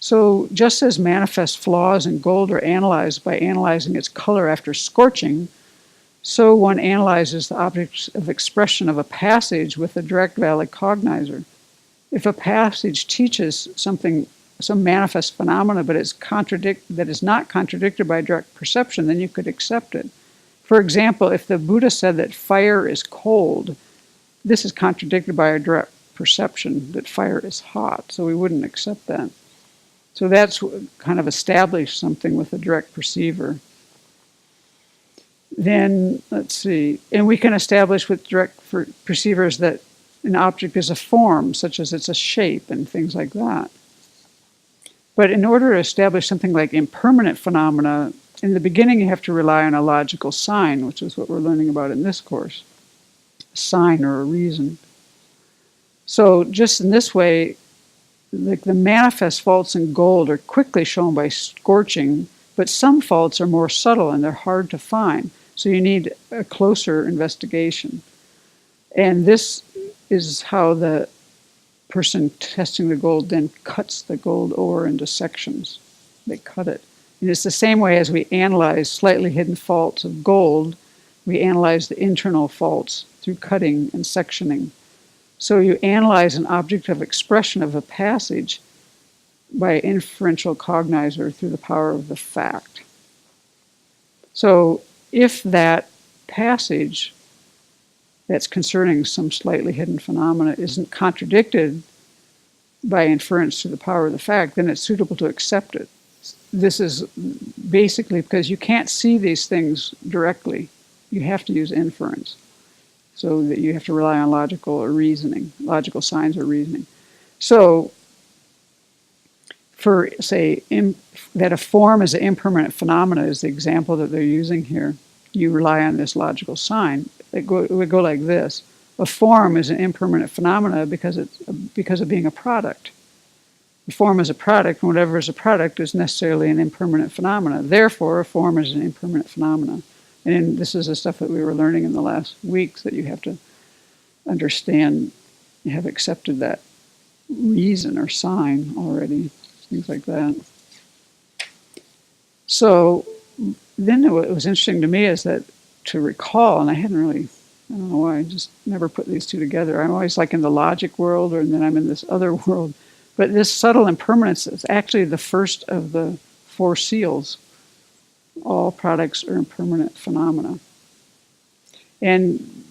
So just as manifest flaws in gold are analyzed by analyzing its color after scorching, so one analyzes the objects of expression of a passage with a direct valid cognizer. If a passage teaches something, some manifest phenomena, but that is not contradicted by direct perception, then you could accept it. For example, if the Buddha said that fire is cold, this is contradicted by our direct perception that fire is hot, so we wouldn't accept that. So that's kind of established something with a direct perceiver. Then, let's see, and we can establish with direct perceivers that an object is a form, such as it's a shape and things like that. But in order to establish something like impermanent phenomena, in the beginning you have to rely on a logical sign, which is what we're learning about in this course. A sign or a reason. So just in this way, like the manifest faults in gold are quickly shown by scorching, but some faults are more subtle and they're hard to find. So you need a closer investigation. And this is how the person testing the gold then cuts the gold ore into sections. They cut it. And it's the same way as we analyze slightly hidden faults of gold, we analyze the internal faults through cutting and sectioning. So you analyze an object of expression of a passage by inferential cognizer through the power of the fact. So if that passage that's concerning some slightly hidden phenomena isn't contradicted by inference through the power of the fact, then it's suitable to accept it. This is basically because you can't see these things directly. You have to use inference. So that you have to rely on logical signs or reasoning. So, for, say, that a form is an impermanent phenomena is the example that they're using here. You rely on this logical sign. It would go like this. A form is an impermanent phenomena because of being a product. The form is a product, and whatever is a product is necessarily an impermanent phenomena. Therefore, a form is an impermanent phenomena. And this is the stuff that we were learning in the last weeks, that you have to understand, you have accepted that reason or sign already, things like that. So then what was interesting to me is that to recall, and I don't know why, I just never put these two together. I'm always like in the logic world, and then I'm in this other world. But this subtle impermanence is actually the first of the four seals. All products are impermanent phenomena. And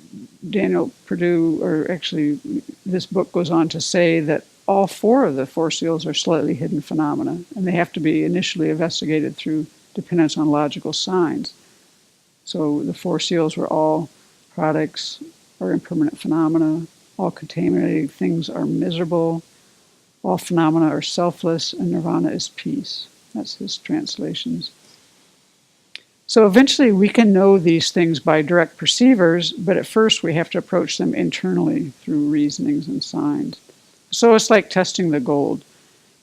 Daniel Perdue, or actually this book goes on to say that all four of the four seals are slightly hidden phenomena, and they have to be initially investigated through dependence on logical signs. So the four seals were all products are impermanent phenomena, all contaminating things are miserable, all phenomena are selfless, and nirvana is peace. That's his translations. So eventually we can know these things by direct perceivers, but at first we have to approach them internally through reasonings and signs. So it's like testing the gold.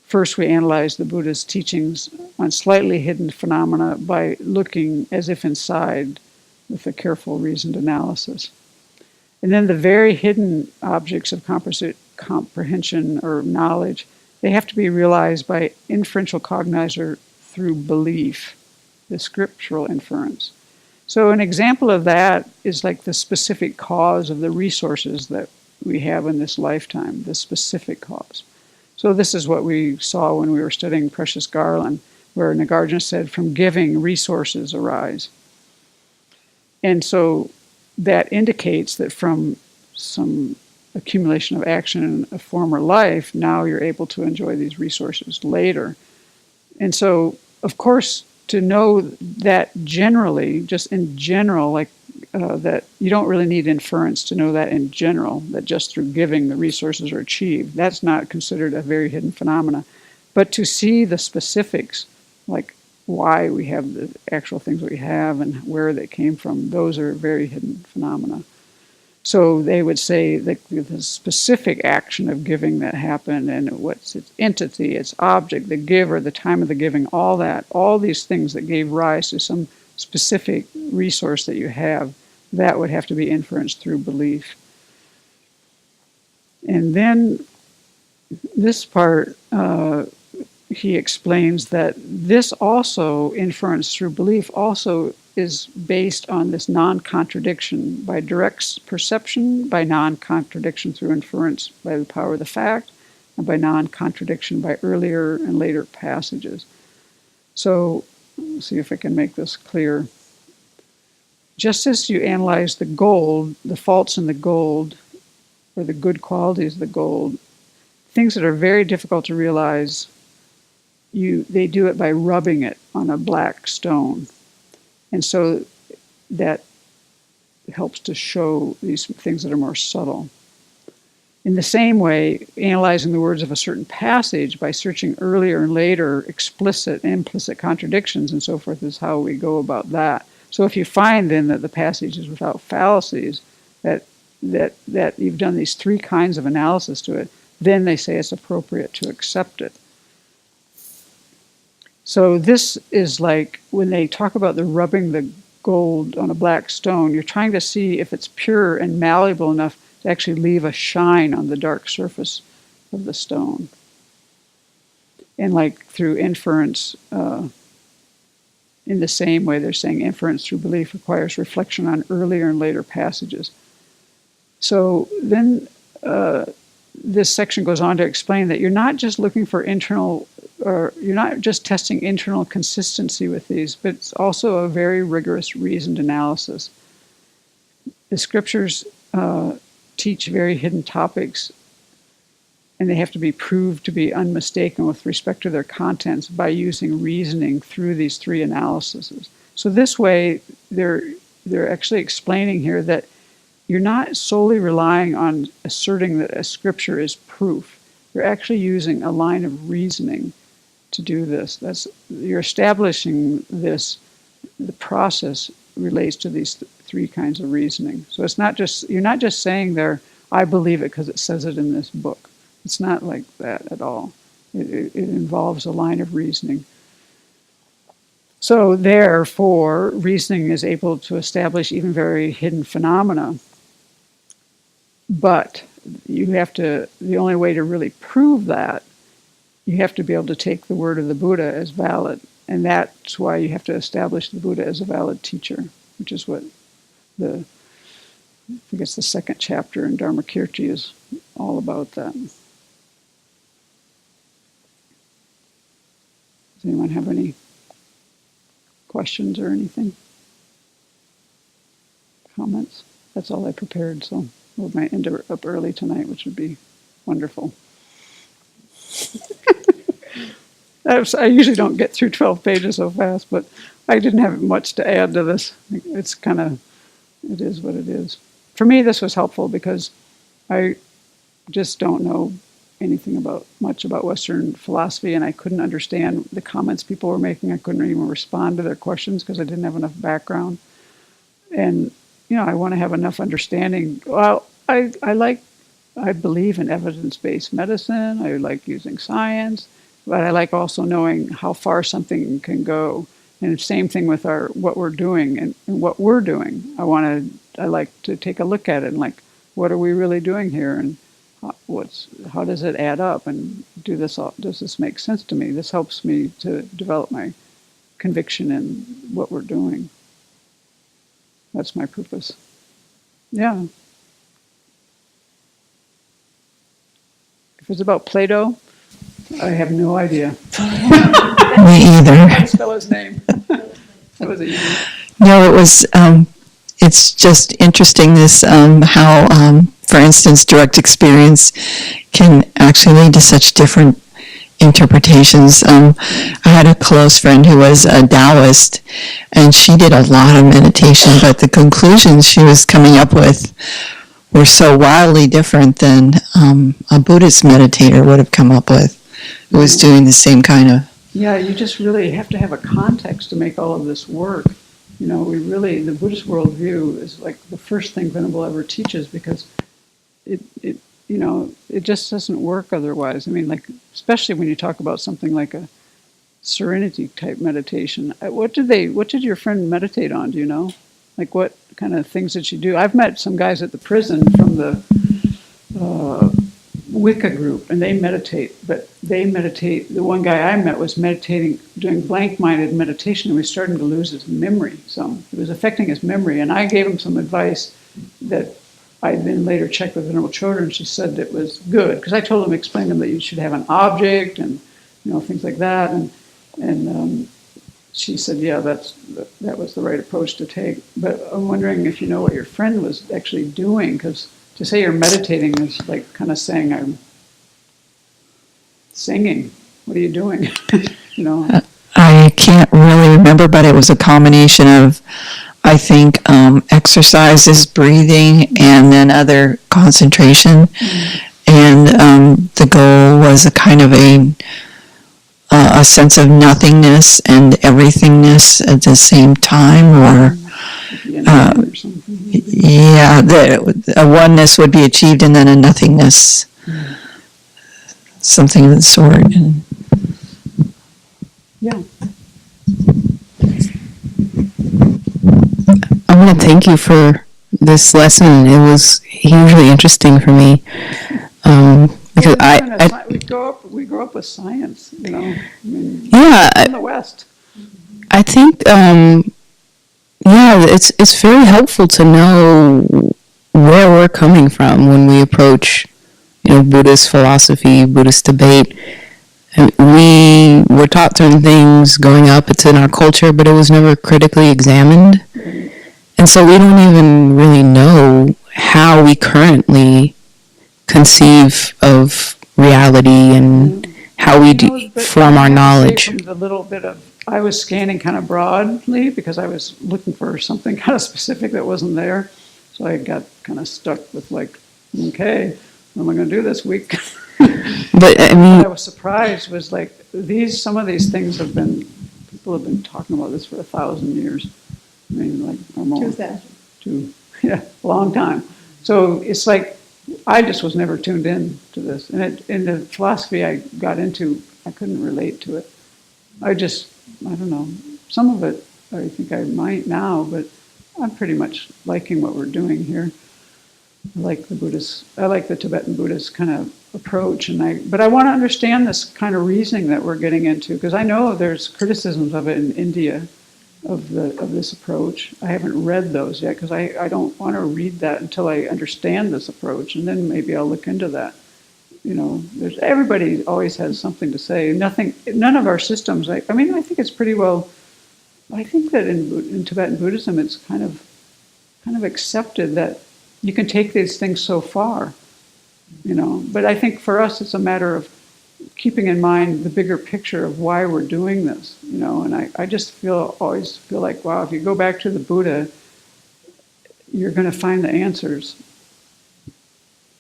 First we analyze the Buddha's teachings on slightly hidden phenomena by looking as if inside with a careful reasoned analysis. And then the very hidden objects of comprehension or knowledge, they have to be realized by inferential cognizer through belief, the scriptural inference. So an example of that is like the specific cause of the resources that we have in this lifetime, the specific cause. So this is what we saw when we were studying Precious Garland, where Nagarjuna said, from giving, resources arise. And so that indicates that from some accumulation of action in a former life, now you're able to enjoy these resources later. And so, of course, to know that generally, just in general, like that you don't really need inference to know that in general, that just through giving the resources are achieved. That's not considered a very hidden phenomena. But to see the specifics, like why we have the actual things we have and where they came from, those are very hidden phenomena. So they would say that the specific action of giving that happened and what's its entity, its object, the giver, the time of the giving, all that, all these things that gave rise to some specific resource that you have, that would have to be inferenced through belief. And then this part, he explains that this also, inference through belief, also is based on this non-contradiction by direct perception, by non-contradiction through inference by the power of the fact, and by non-contradiction by earlier and later passages. So, let's see if I can make this clear. Just as you analyze the gold, the faults in the gold, or the good qualities of the gold, things that are very difficult to realize, they do it by rubbing it on a black stone. And so that helps to show these things that are more subtle. In the same way, analyzing the words of a certain passage by searching earlier and later explicit and implicit contradictions and so forth is how we go about that. So if you find then that the passage is without fallacies, that you've done these three kinds of analysis to it, then they say it's appropriate to accept it. So this is like when they talk about the rubbing the gold on a black stone, you're trying to see if it's pure and malleable enough to actually leave a shine on the dark surface of the stone. And like through inference, in the same way they're saying inference through belief requires reflection on earlier and later passages. So then this section goes on to explain that you're not just looking for internal, or you're not just testing internal consistency with these, but it's also a very rigorous reasoned analysis. The scriptures teach very hidden topics, and they have to be proved to be unmistaken with respect to their contents by using reasoning through these three analyses. So this way, they're actually explaining here that you're not solely relying on asserting that a scripture is proof. You're actually using a line of reasoning to do this. You're establishing this. The process relates to these three kinds of reasoning. So you're not just saying there, I believe it because it says it in this book. It's not like that at all. It involves a line of reasoning. So therefore, reasoning is able to establish even very hidden phenomena. But the only way to really prove that, you have to be able to take the word of the Buddha as valid. And that's why you have to establish the Buddha as a valid teacher, which is what I think it's the second chapter in Dharmakirti is all about that. Does anyone have any questions or anything? Comments? That's all I prepared, so we might end up early tonight, which would be wonderful. I usually don't get through 12 pages so fast, but I didn't have much to add to this. It is what it is. For me, this was helpful because I just don't know anything much about Western philosophy, and I couldn't understand the comments people were making. I couldn't even respond to their questions because I didn't have enough background. And, I want to have enough understanding. Well, I believe in evidence-based medicine. I like using science. But I like also knowing how far something can go. And the same thing with what we're doing and what we're doing. I like to take a look at it and what are we really doing here, and how does it add up, and does this make sense to me? This helps me to develop my conviction in what we're doing. That's my purpose. Yeah. If it's about Plato, I have no idea. Me either. I can't spell his name. That was easy. No, it was. It's just interesting how, for instance, direct experience can actually lead to such different interpretations. I had a close friend who was a Taoist, and she did a lot of meditation, but the conclusions she was coming up with were so wildly different than a Buddhist meditator would have come up with, who was doing the same kind of... Yeah, you just really have to have a context to make all of this work. The Buddhist worldview is like the first thing Venerable ever teaches, because it just doesn't work otherwise. Especially when you talk about something like a serenity type meditation. What did your friend meditate on? Do you know? What kind of things did she do? I've met some guys at the prison from the Wicca group, and they meditate. But the one guy I met was meditating, doing blank-minded meditation, and was starting to lose his memory some. It was affecting his memory, and I gave him some advice that I then later checked with Venerable Chodron, and she said it was good, because I told him, explained to him that you should have an object and things like that, and she said, yeah, that was the right approach to take. But I'm wondering if you know what your friend was actually doing, because to say you're meditating is like kind of saying I'm singing. What are you doing? I can't really remember, but it was a combination of, I think, exercises, breathing, and then other concentration. Mm-hmm. And the goal was a kind of a sense of nothingness and everythingness at the same time, or a oneness would be achieved, and then a nothingness, something of the sort. Yeah. I want to thank you for this lesson. It was hugely interesting for me. Because we grow up with science, in the West. I think, it's very helpful to know where we're coming from when we approach, Buddhist philosophy, Buddhist debate. And we were taught certain things growing up. It's in our culture, but it was never critically examined. Mm-hmm. And so we don't even really know how we currently conceive of reality and how we form our knowledge. I was scanning kind of broadly because I was looking for something kind of specific that wasn't there. So I got kind of stuck with okay, what am I going to do this week? But I was surprised was some of these things people have been talking about this for 1,000 years. Or more. 2,000. A long time. So it's I just was never tuned in to this. And in the philosophy I got into, I couldn't relate to it. I don't know. Some of it I think I might now, but I'm pretty much liking what we're doing here. I like the Tibetan Buddhist kind of approach, but I want to understand this kind of reasoning that we're getting into, because I know there's criticisms of it in India, of this approach. I haven't read those yet because I don't want to read that until I understand this approach, and then maybe I'll look into that. Everybody always has something to say. None of our systems. I think it's pretty well. I think that in Tibetan Buddhism, it's kind of accepted that you can take these things so far, But I think for us, it's a matter of keeping in mind the bigger picture of why we're doing this, And I just always feel like, wow, if you go back to the Buddha, you're going to find the answers,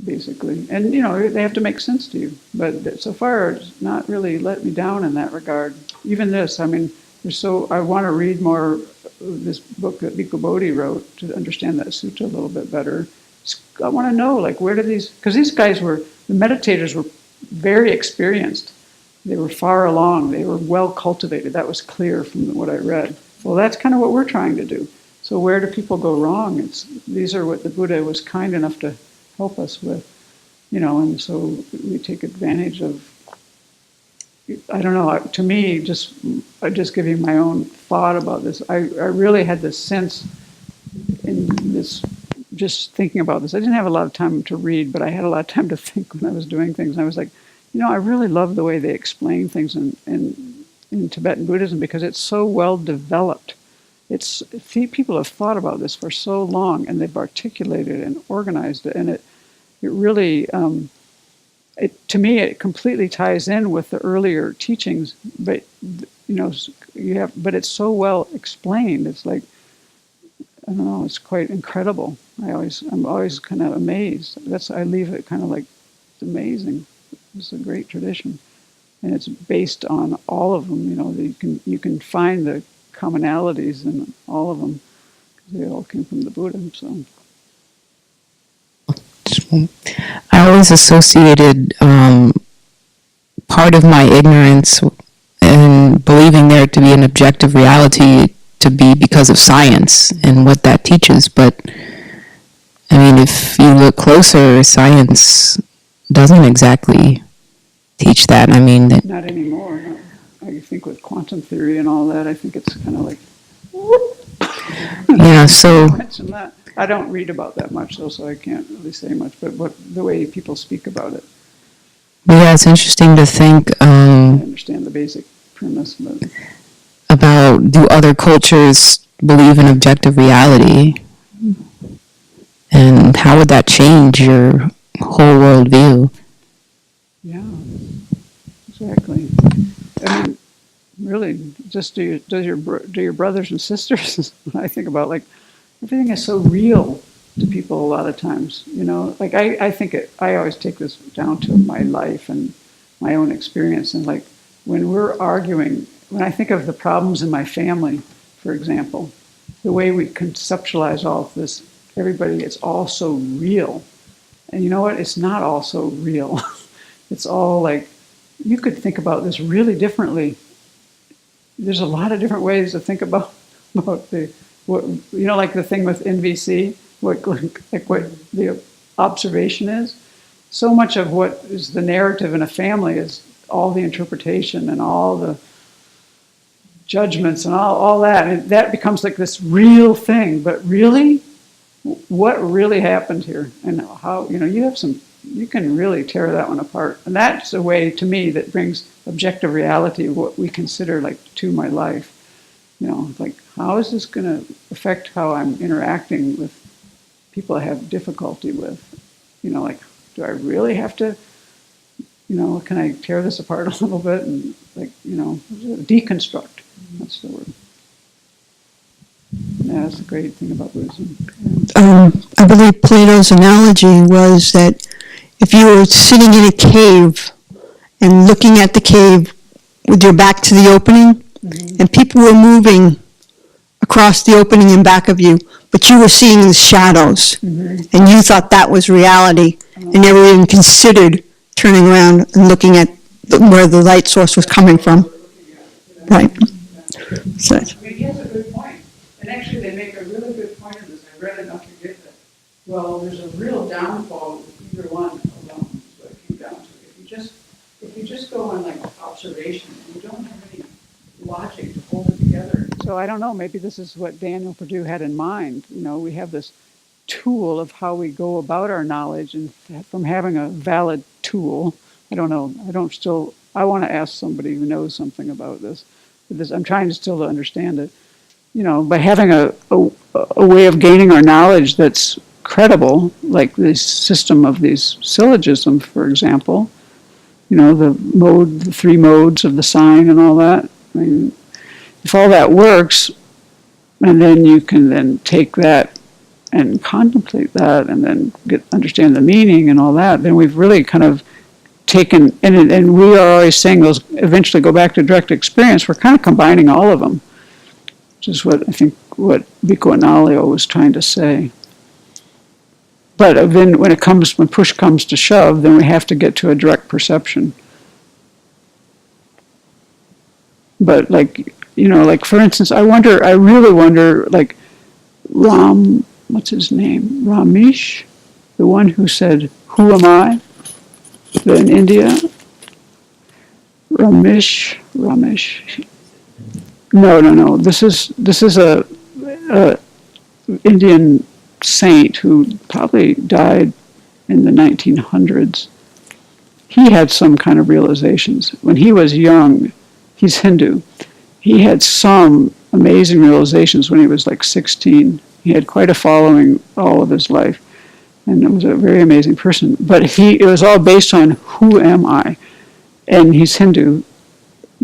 basically. And, they have to make sense to you. But so far, it's not really let me down in that regard. Even this, I want to read more of this book that Bhikkhu Bodhi wrote to understand that sutta a little bit better. I want to know, where do because these guys the meditators were very experienced. They were far along. They were well cultivated. That was clear from what I read. Well, that's kind of what we're trying to do. So where do people go wrong? These are what the Buddha was kind enough to help us with, and so we take advantage of. I don't know. To me, just giving my own thought about this, I really had this sense in this. Just thinking about this, I didn't have a lot of time to read, but I had a lot of time to think when I was doing things. And I was like, I really love the way they explain things in Tibetan Buddhism because it's so well developed. People have thought about this for so long, and they've articulated and organized it, and it really, to me, it completely ties in with the earlier teachings. But but it's so well explained. It's like, I don't know, it's quite incredible. I'm always kind of amazed. I leave it kind of like, it's amazing. It's a great tradition. And it's based on all of them, you can find the commonalities in all of them. They all came from the Buddha, so. I always associated part of my ignorance and believing there to be an objective reality to be because of science and what that teaches. But, if you look closer, science doesn't exactly teach that. Not anymore. No. I think with quantum theory and all that, I think it's kind of like, yeah, so I don't read about that much, though, so I can't really say much, but the way people speak about it. Yeah, it's interesting to think. I understand the basic premise, but about, do other cultures believe in objective reality? And how would that change your whole worldview? Yeah, exactly. Really, just do your brothers and sisters, I think about, everything is so real to people a lot of times, I always take this down to my life and my own experience, and when we're arguing, when I think of the problems in my family, for example, the way we conceptualize all of this, it's all so real. And you know what? It's not all so real. It's all you could think about this really differently. There's a lot of different ways to think about the thing with NVC, what the observation is. So much of what is the narrative in a family is all the interpretation and all the judgments and all that. And that becomes this real thing. But really, what really happened here? And how, you can really tear that one apart. And that's a way, to me, that brings objective reality of what we consider to my life. How is this going to affect how I'm interacting with people I have difficulty with? Do I really have to, can I tear this apart a little bit and deconstruct? That's the word. Yeah, that's the great thing about Buddhism. Yeah. I believe Plato's analogy was that if you were sitting in a cave and looking at the cave with your back to the opening, and people were moving across the opening in back of you, but you were seeing the shadows, and you thought that was reality, and never even considered turning around and looking at where the light source was coming from. Right. So. He has a good point. And actually, they make a really good point of this. I read enough to get that. Well, there's a real downfall with either one alone, is what it came down to. If you just go on like observation, you don't have any logic to hold it together. So I don't know, maybe this is what Daniel Perdue had in mind. You know, we have this tool of how we go about our knowledge, and from having a valid tool, I don't know, I want to ask somebody who knows something about this. I'm trying to still to understand it. You know, by having a way of gaining our knowledge that's credible, like this system of these syllogisms, for example, you know, the three modes of the sign and all that. I mean, if all that works, and then you can then take that and contemplate that and then understand the meaning and all that, then we've really kind of taken, and we are always saying those eventually go back to direct experience. We're kind of combining all of them, which is what I think what Bhikkhu Analayo was trying to say. But then when push comes to shove, then we have to get to a direct perception. But like, you know, like for instance, I really wonder, like what's his name? Ramesh, the one who said, "Who am I?" In India. Ramesh. No. This is a Indian saint who probably died in the 1900s. He had some kind of realizations when he was young. He's Hindu. He had some amazing realizations when he was like 16. He had quite a following all of his life, and was a very amazing person. But it was all based on who am I, and he's Hindu,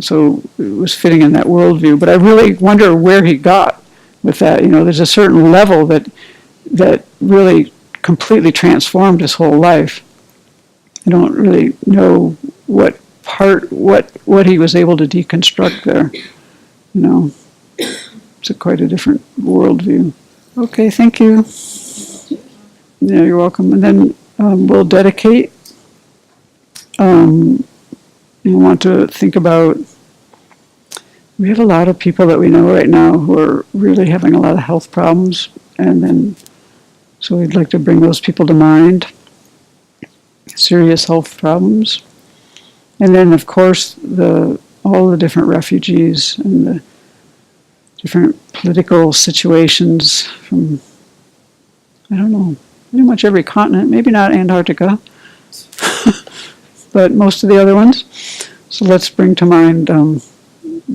so it was fitting in that worldview. But I really wonder where he got with that. You know, there's a certain level that really completely transformed his whole life. I don't really know what he was able to deconstruct there. You know, it's quite a different worldview. Okay, thank you. Yeah, you're welcome. And then we'll dedicate. You want to think about, we have a lot of people that we know right now who are really having a lot of health problems, and then so we'd like to bring those people to mind, serious health problems. And then, of course, all the different refugees and the different political situations from, I don't know, pretty much every continent, maybe not Antarctica, but most of the other ones. So let's bring to mind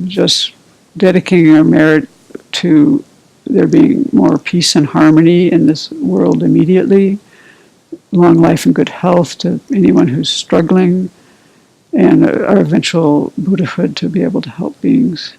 just dedicating our merit to there being more peace and harmony in this world immediately, long life and good health to anyone who's struggling, and our eventual Buddhahood to be able to help beings.